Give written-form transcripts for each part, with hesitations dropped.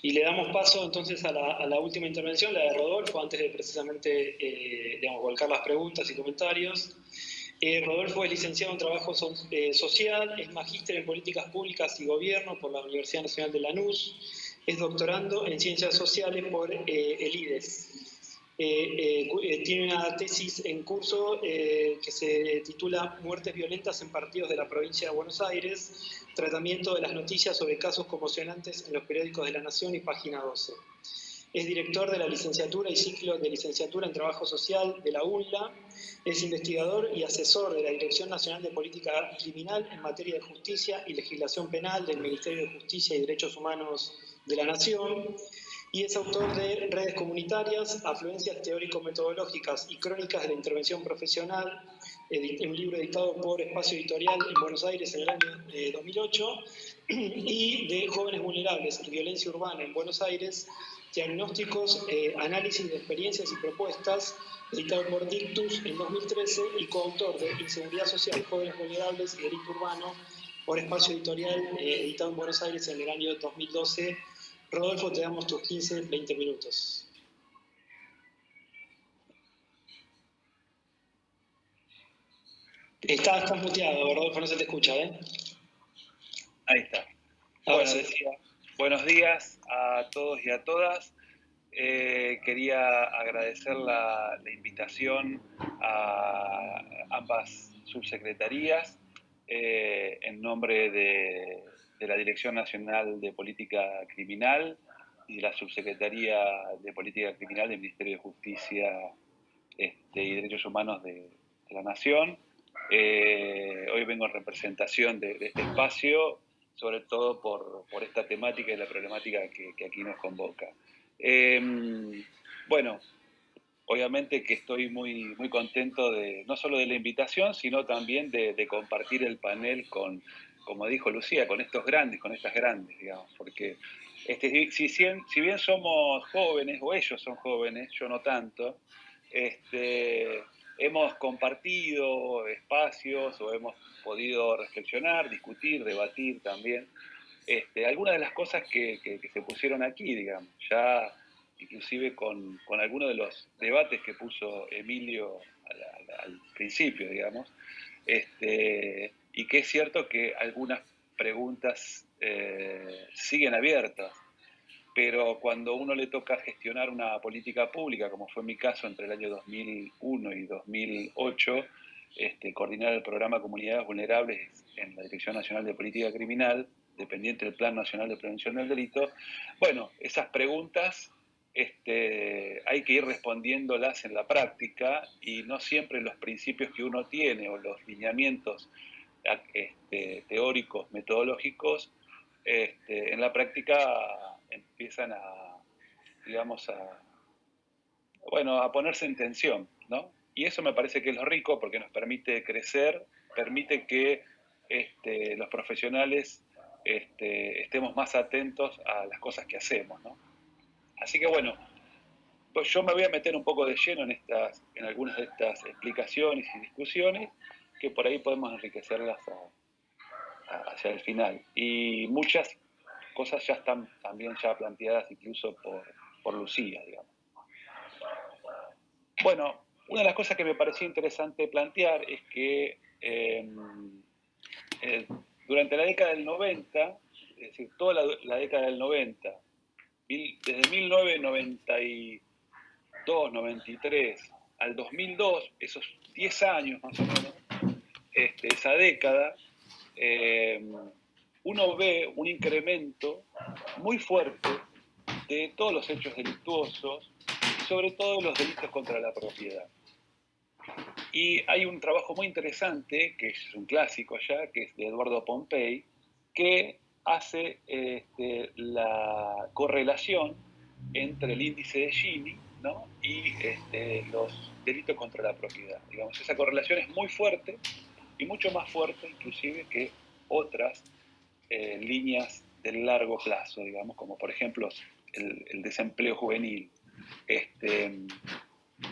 Y le damos paso entonces a la última intervención, la de Rodolfo, antes de precisamente volcar las preguntas y comentarios. Rodolfo es licenciado en Trabajo Social, es magíster en Políticas Públicas y Gobierno por la Universidad Nacional de Lanús, es doctorando en Ciencias Sociales por el IDES. Tiene una tesis en curso que se titula Muertes violentas en partidos de la provincia de Buenos Aires, tratamiento de las noticias sobre casos conmocionantes en los periódicos de La Nación y Página 12. Es director de la licenciatura y ciclo de licenciatura en Trabajo Social de la UNLA, es investigador y asesor de la Dirección Nacional de Política Criminal en materia de justicia y legislación penal del Ministerio de Justicia y Derechos Humanos de la Nación, y es autor de Redes Comunitarias, Afluencias Teórico-Metodológicas y Crónicas de la Intervención Profesional, un libro editado por Espacio Editorial en Buenos Aires en el año 2008, y de Jóvenes Vulnerables y Violencia Urbana en Buenos Aires, Diagnósticos, Análisis de Experiencias y Propuestas, editado por Dictus en 2013 y coautor de Inseguridad Social, Jóvenes Vulnerables y Delito Urbano por Espacio Editorial, editado en Buenos Aires en el año 2012. Rodolfo, te damos tus 15, 20 minutos. Estás muteado, Rodolfo, no se te escucha, ¿eh? Ahí está. Bueno, decía, buenos días a todos y a todas. Quería agradecer la invitación a ambas subsecretarías en nombre de la Dirección Nacional de Política Criminal y de la Subsecretaría de Política Criminal del Ministerio de Justicia y Derechos Humanos de la Nación. Hoy vengo en representación de este espacio, sobre todo por esta temática y la problemática que aquí nos convoca. Bueno, obviamente que estoy muy contento no solo de la invitación, sino también de compartir el panel con, como dijo Lucía, con estos grandes, con estas grandes, digamos, porque si bien somos jóvenes, o ellos son jóvenes, yo no tanto, hemos compartido espacios o hemos podido reflexionar, discutir, debatir también algunas de las cosas que se pusieron aquí, digamos, ya inclusive con algunos de los debates que puso Emilio al principio, digamos, y que es cierto que algunas preguntas siguen abiertas, pero cuando uno le toca gestionar una política pública, como fue mi caso entre el año 2001 y 2008, coordinar el programa Comunidades Vulnerables en la Dirección Nacional de Política Criminal, dependiente del Plan Nacional de Prevención del Delito, bueno, esas preguntas hay que ir respondiéndolas en la práctica y no siempre los principios que uno tiene o los lineamientos teóricos, metodológicos, en la práctica empiezan digamos, a ponerse en tensión, ¿no? Y eso me parece que es lo rico porque nos permite crecer, permite que los profesionales estemos más atentos a las cosas que hacemos, ¿no? Así que bueno, pues yo me voy a meter un poco de lleno en algunas de estas explicaciones y discusiones que por ahí podemos enriquecerlas hacia el final. Y muchas cosas ya están también ya planteadas incluso por Lucía, digamos. Bueno, una de las cosas que me pareció interesante plantear es que durante la década del 90, es decir, toda la década del 90, desde 1992, 93 al 2002, esos 10 años más o menos, esa década, uno ve un incremento muy fuerte de todos los hechos delictuosos y sobre todo los delitos contra la propiedad. Y hay un trabajo muy interesante, que es un clásico ya, que es de Eduardo Pompey, que hace la correlación entre el índice de Gini, ¿no? Y los delitos contra la propiedad. Digamos, esa correlación es muy fuerte y mucho más fuerte inclusive que otras líneas del largo plazo, digamos, como por ejemplo el desempleo juvenil.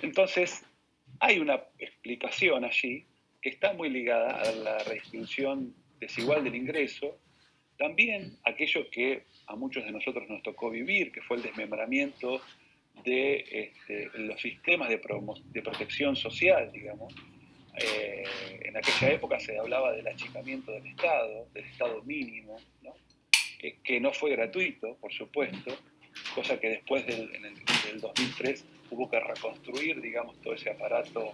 Entonces, hay una explicación allí que está muy ligada a la redistribución desigual del ingreso También aquello que a muchos de nosotros nos tocó vivir, que fue el desmembramiento de los sistemas de protección social, digamos. En aquella época se hablaba del achicamiento del Estado mínimo, ¿no? Que no fue gratuito, por supuesto, cosa que después del 2003 hubo que reconstruir, digamos, todo ese aparato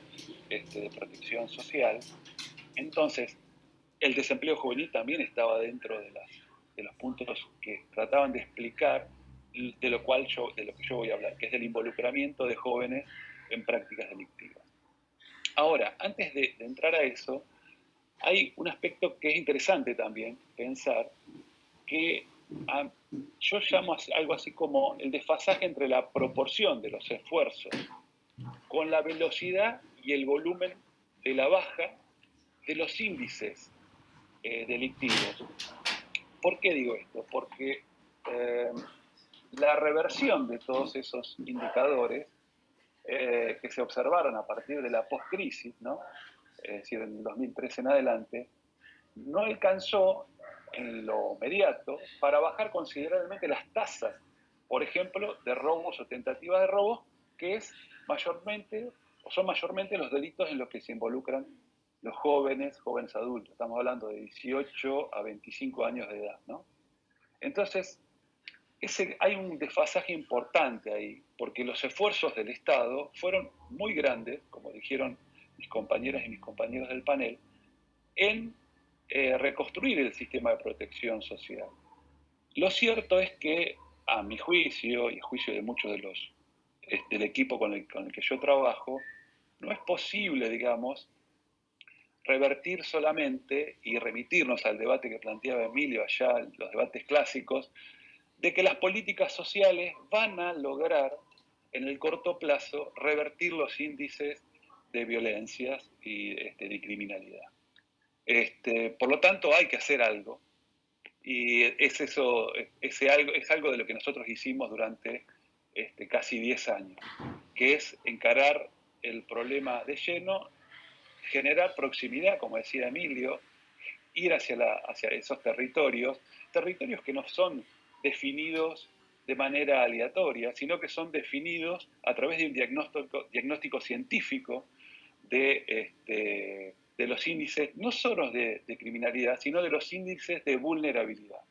de protección social. Entonces, el desempleo juvenil también estaba dentro de los puntos que trataban de explicar de lo que yo voy a hablar, que es del involucramiento de jóvenes en prácticas delictivas. Ahora, antes de entrar a eso, hay un aspecto que es interesante también pensar, que yo llamo algo así como el desfasaje entre la proporción de los esfuerzos con la velocidad y el volumen de la baja de los índices delictivos. ¿Por qué digo esto? Porque la reversión de todos esos indicadores que se observaron a partir de la post-crisis, ¿no? Es decir, en 2013 en adelante, no alcanzó en lo inmediato para bajar considerablemente las tasas, por ejemplo, de robos o tentativas de robos, que son mayormente los delitos en los que se involucran los jóvenes adultos. Estamos hablando de 18 a 25 años de edad, ¿no? Entonces, hay un desfasaje importante ahí, porque los esfuerzos del Estado fueron muy grandes, como dijeron mis compañeras y mis compañeros del panel, en reconstruir el sistema de protección social. Lo cierto es que, a mi juicio, y a juicio de muchos del equipo con el que yo trabajo, no es posible, digamos, revertir solamente y remitirnos al debate que planteaba Emilio allá, los debates clásicos, de que las políticas sociales van a lograr en el corto plazo revertir los índices de violencias y de criminalidad. Por lo tanto, hay que hacer algo. Y es algo de lo que nosotros hicimos durante casi 10 años, que es encarar el problema de lleno, generar proximidad, como decía Emilio, ir hacia esos territorios que no son definidos de manera aleatoria, sino que son definidos a través de un diagnóstico científico de los índices, no solo de criminalidad, sino de los índices de vulnerabilidad.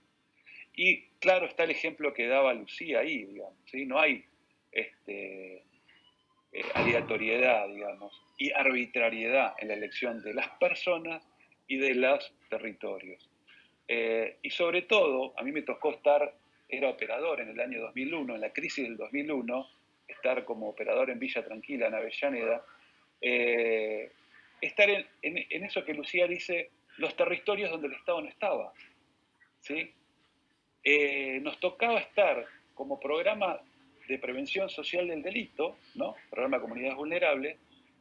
Y claro está el ejemplo que daba Lucía ahí, digamos, ¿sí? No hay aleatoriedad, digamos, y arbitrariedad en la elección de las personas y de los territorios. Y sobre todo, a mí me tocó era operador en el año 2001, en la crisis del 2001, estar como operador en Villa Tranquila, en Avellaneda, estar en eso que Lucía dice, los territorios donde el Estado no estaba, ¿sí? Nos tocaba estar como programa de prevención social del delito, ¿no? Programa de Comunidades Vulnerables,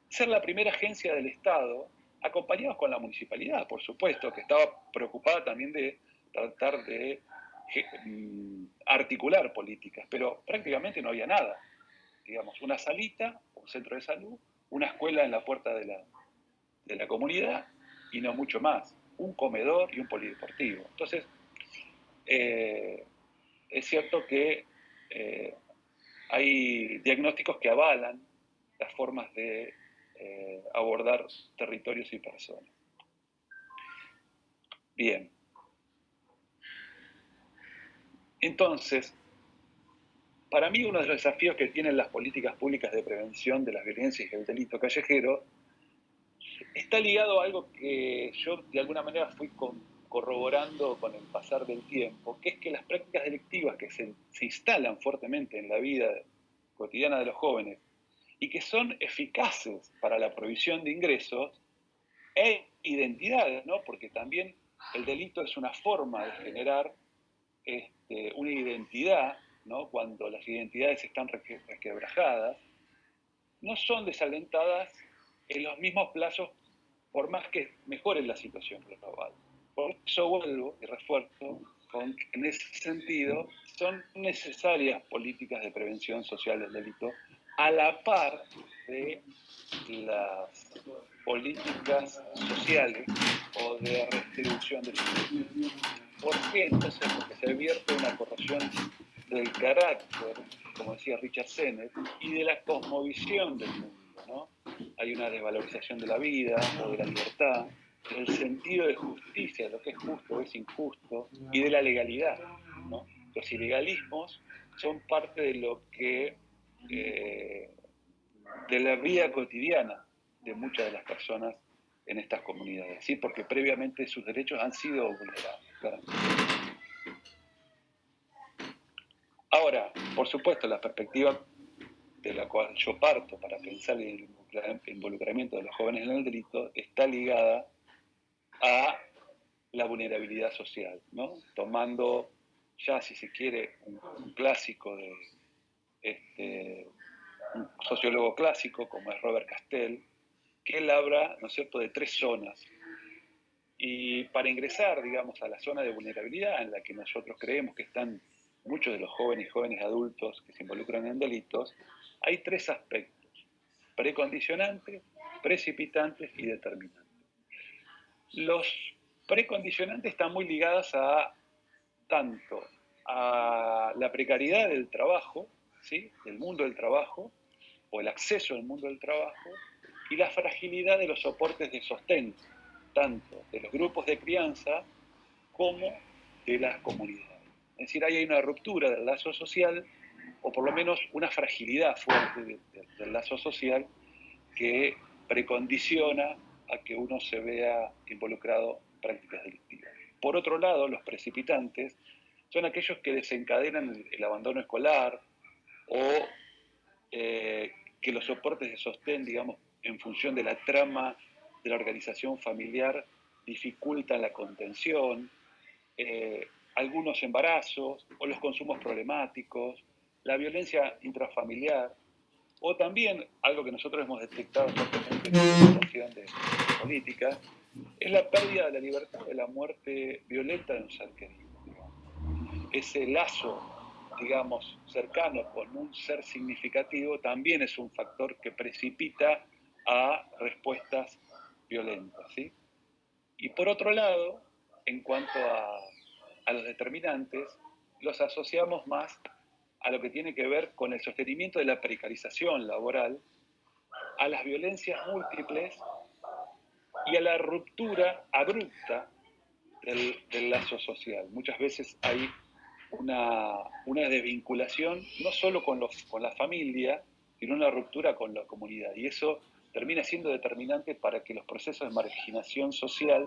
ser la primera agencia del Estado, acompañados con la municipalidad, por supuesto, que estaba preocupada también de tratar de articular políticas, pero prácticamente no había nada. Digamos, una salita, un centro de salud, una escuela en la puerta de la comunidad y no mucho más. Un comedor y un polideportivo. Entonces, es cierto que hay diagnósticos que avalan las formas de abordar territorios y personas. Bien. Entonces, para mí uno de los desafíos que tienen las políticas públicas de prevención de las violencias y el delito callejero está ligado a algo que yo de alguna manera fui corroborando con el pasar del tiempo, que es que las prácticas delictivas que se instalan fuertemente en la vida cotidiana de los jóvenes y que son eficaces para la provisión de ingresos e identidades, ¿no? Porque también el delito es una forma de generar una identidad, ¿no? Cuando las identidades están resquebrajadas, no son desalentadas en los mismos plazos, por más que mejoren la situación global. Por eso vuelvo y refuerzo con que en ese sentido son necesarias políticas de prevención social del delito a la par de las políticas sociales o de redistribución del ingreso. ¿Por qué? Entonces, porque se advierte una corrosión del carácter, como decía Richard Sennett, y de la cosmovisión del mundo, ¿no? Hay una desvalorización de la vida o de la libertad, del sentido de justicia, de lo que es justo o es injusto, y de la legalidad, ¿no? Los ilegalismos son parte de lo que de la vida cotidiana de muchas de las personas en estas comunidades, ¿sí? Porque previamente sus derechos han sido vulnerados, claramente. Ahora, por supuesto, la perspectiva de la cual yo parto para pensar en el involucramiento de los jóvenes en el delito está ligada a la vulnerabilidad social, ¿no? Tomando ya, si se quiere, un clásico de un sociólogo clásico como es Robert Castell, que él habla, ¿no es cierto?, de 3 zonas. Y para ingresar, digamos, a la zona de vulnerabilidad en la que nosotros creemos que están muchos de los jóvenes y jóvenes adultos que se involucran en delitos, hay 3 aspectos: precondicionantes, precipitantes y determinantes. Los precondicionantes están muy ligados a tanto a la precariedad del trabajo, ¿sí?, del mundo del trabajo, o el acceso al mundo del trabajo, y la fragilidad de los soportes de sostén, tanto de los grupos de crianza como de las comunidades. Es decir, ahí hay una ruptura del lazo social, o por lo menos una fragilidad fuerte del lazo social que precondiciona a que uno se vea involucrado en prácticas delictivas. Por otro lado, los precipitantes son aquellos que desencadenan el abandono escolar o que los soportes de sostén, digamos, en función de la trama de la organización familiar, dificultan la contención, algunos embarazos o los consumos problemáticos, la violencia intrafamiliar, o también algo que nosotros hemos detectado fuertemente en la investigación de política, es la pérdida de la libertad, de la muerte violenta de un ser querido. Ese lazo, digamos, cercano con un ser significativo también es un factor que precipita a respuestas violentas, ¿sí? Y por otro lado, en cuanto a los determinantes, los asociamos más a lo que tiene que ver con el sostenimiento de la precarización laboral, a las violencias múltiples y a la ruptura abrupta del lazo social. Muchas veces hay una desvinculación, no solo con la familia, sino una ruptura con la comunidad. Y eso termina siendo determinante para que los procesos de marginación social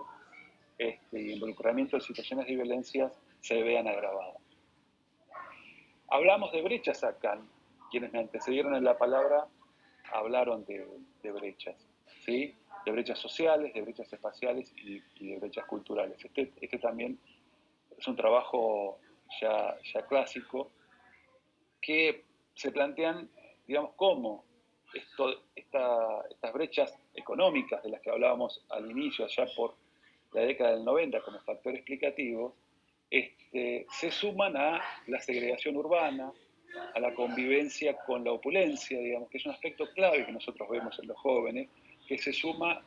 y involucramiento en situaciones de violencia se vean agravados. Hablamos de brechas acá. Quienes me antecedieron en la palabra hablaron de brechas, ¿sí? De brechas sociales, de brechas espaciales y de brechas culturales. Este también es un trabajo ya clásico que se plantean, digamos, cómo estas brechas económicas de las que hablábamos al inicio, allá por la década del 90 como factor explicativo, se suman a la segregación urbana, a la convivencia con la opulencia, digamos, que es un aspecto clave que nosotros vemos en los jóvenes, que se suma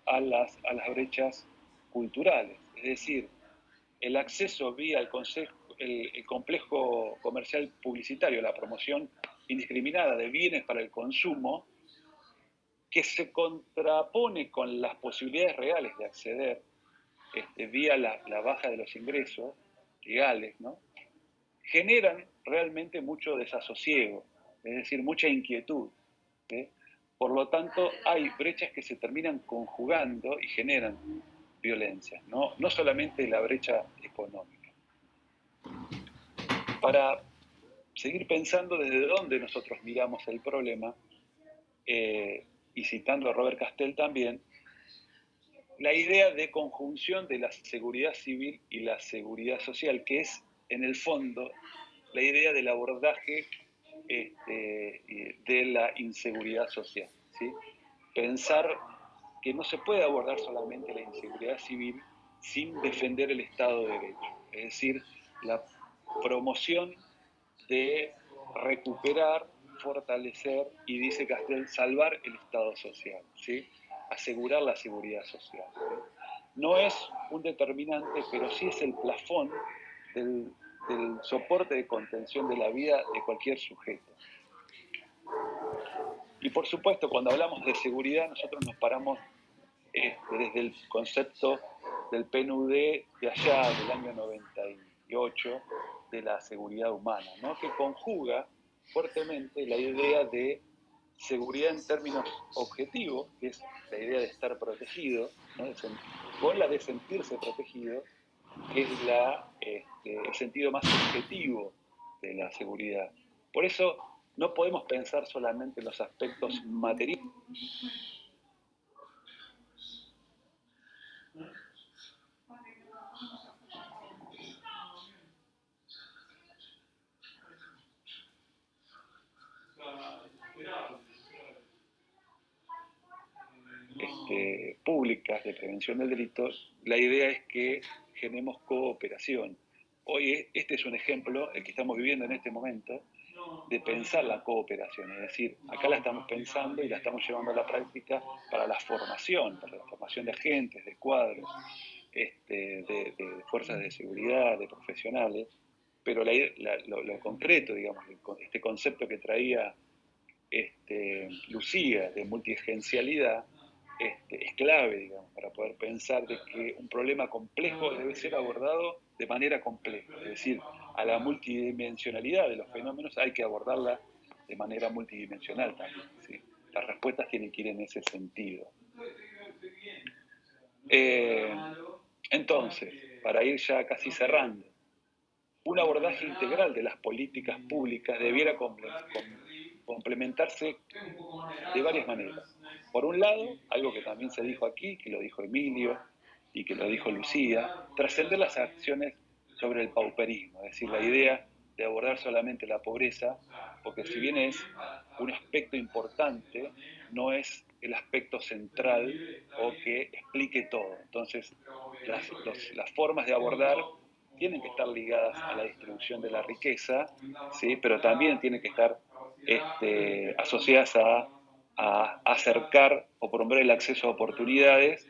a las brechas culturales. Es decir, el acceso vía el complejo comercial publicitario, la promoción indiscriminada de bienes para el consumo, que se contrapone con las posibilidades reales de acceder vía la baja de los ingresos legales, ¿no?, generan realmente mucho desasosiego, es decir, mucha inquietud, ¿sí? Por lo tanto, hay brechas que se terminan conjugando y generan violencia, no solamente la brecha económica. Para seguir pensando desde dónde nosotros miramos el problema, y citando a Robert Castell también, la idea de conjunción de la seguridad civil y la seguridad social, que es, en el fondo, la idea del abordaje de la inseguridad social, ¿sí? Pensar que no se puede abordar solamente la inseguridad civil sin defender el Estado de Derecho, es decir, la promoción de recuperar, fortalecer y, dice Castell, salvar el Estado social, ¿sí?, asegurar la seguridad social, ¿sí? no es un determinante, pero sí es el plafón del soporte de contención de la vida de cualquier sujeto. Y por supuesto, cuando hablamos de seguridad, nosotros nos paramos desde el concepto del PNUD de allá, del año 98, de la seguridad humana, ¿no? Que conjuga fuertemente la idea de seguridad en términos objetivos, que es la idea de estar protegido, ¿no? Con la de sentirse protegido, que es el sentido más objetivo de la seguridad. Por eso no podemos pensar solamente en los aspectos materiales. Públicas de prevención del delito, la idea es que generemos cooperación. Hoy este es un ejemplo, el que estamos viviendo en este momento, de pensar la cooperación, es decir, acá la estamos pensando y la estamos llevando a la práctica para la formación de agentes, de cuadros, de fuerzas de seguridad, de profesionales, pero lo concreto, digamos, este concepto que traía Lucía de multiagencialidad, es clave, digamos, para poder pensar de que un problema complejo debe ser abordado de manera compleja. Es decir, a la multidimensionalidad de los fenómenos hay que abordarla de manera multidimensional también, ¿sí? Las respuestas tienen que ir en ese sentido. Entonces, para ir ya casi cerrando, un abordaje integral de las políticas públicas debiera complementarse de varias maneras. Por un lado, algo que también se dijo aquí, que lo dijo Emilio y que lo dijo Lucía, trascender las acciones sobre el pauperismo, es decir, la idea de abordar solamente la pobreza, porque si bien es un aspecto importante, no es el aspecto central o que explique todo. Entonces, las formas de abordar tienen que estar ligadas a la distribución de la riqueza, ¿sí? Pero también tienen que estar asociadas a acercar o promover el acceso a oportunidades,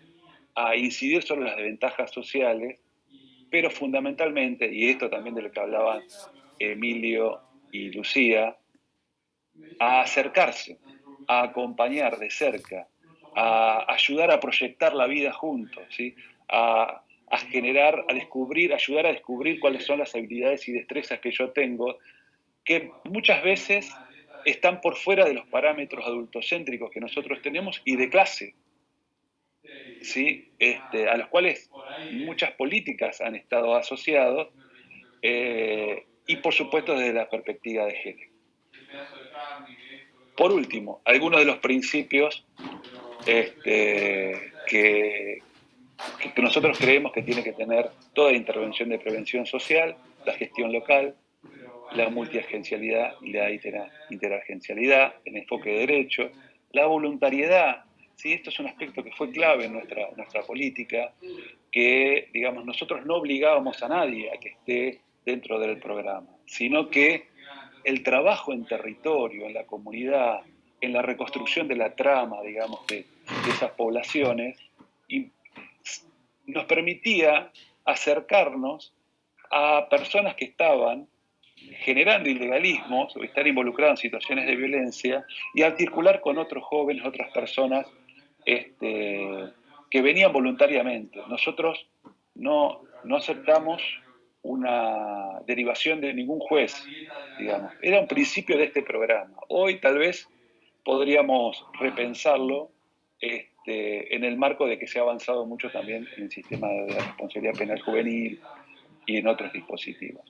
a incidir sobre las desventajas sociales, pero fundamentalmente, y esto también de lo que hablaban Emilio y Lucía, a acercarse, a acompañar de cerca, a ayudar a proyectar la vida juntos, ¿sí? A generar, a descubrir, ayudar a descubrir cuáles son las habilidades y destrezas que yo tengo, que muchas veces están por fuera de los parámetros adultocéntricos que nosotros tenemos y de clase, ¿sí? A los cuales muchas políticas han estado asociados, y por supuesto desde la perspectiva de género. Por último, algunos de los principios que nosotros creemos que tiene que tener toda intervención de prevención social, la gestión local, la multiagencialidad y la interagencialidad, el enfoque de derecho, la voluntariedad. ¿Sí? Esto es un aspecto que fue clave en nuestra política, que, digamos, nosotros no obligábamos a nadie a que esté dentro del programa, sino que el trabajo en territorio, en la comunidad, en la reconstrucción de la trama, digamos, de esas poblaciones, y nos permitía acercarnos a personas que estaban generando ilegalismos o estar involucrados en situaciones de violencia y articular con otros jóvenes, otras personas que venían voluntariamente. Nosotros no aceptamos una derivación de ningún juez, digamos. Era un principio de este programa. Hoy tal vez podríamos repensarlo en el marco de que se ha avanzado mucho también en el sistema de la responsabilidad penal juvenil y en otros dispositivos.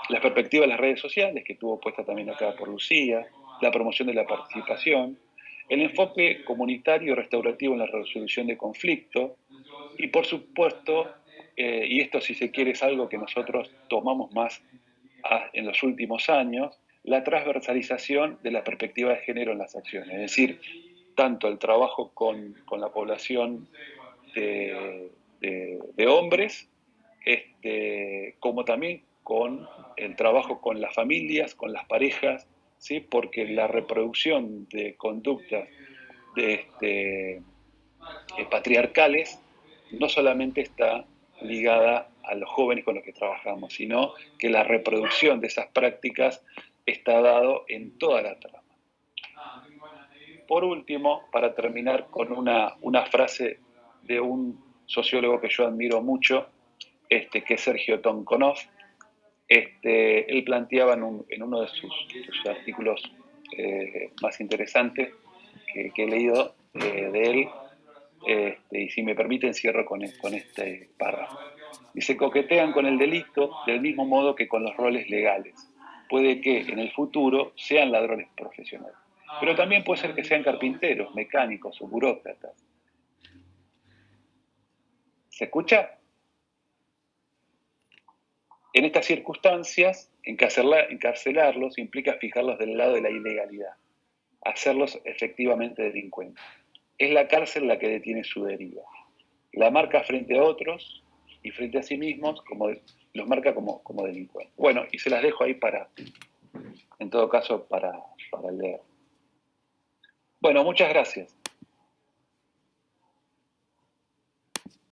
La perspectiva de las redes sociales, que estuvo puesta también acá por Lucía, la promoción de la participación, el enfoque comunitario y restaurativo en la resolución de conflictos, y por supuesto, y esto si se quiere es algo que nosotros tomamos más en los últimos años, la transversalización de la perspectiva de género en las acciones, es decir, tanto el trabajo con la población de hombres, como también con el trabajo con las familias, con las parejas, ¿sí? Porque la reproducción de conductas patriarcales no solamente está ligada a los jóvenes con los que trabajamos, sino que la reproducción de esas prácticas está dado en toda la trama. Por último, para terminar con una frase de un sociólogo que yo admiro mucho, que es Sergio Tonkonov. Él planteaba en uno de sus artículos más interesantes que he leído de él, y si me permiten cierro con este párrafo. Dice: coquetean con el delito del mismo modo que con los roles legales. Puede que en el futuro sean ladrones profesionales, pero también puede ser que sean carpinteros, mecánicos o burócratas. ¿Se escucha? En estas circunstancias, encarcelarlos implica fijarlos del lado de la ilegalidad, hacerlos efectivamente delincuentes. Es la cárcel la que detiene su deriva. La marca frente a otros y frente a sí mismos, los marca como delincuentes. Bueno, y se las dejo ahí en todo caso, para leer. Bueno, muchas gracias.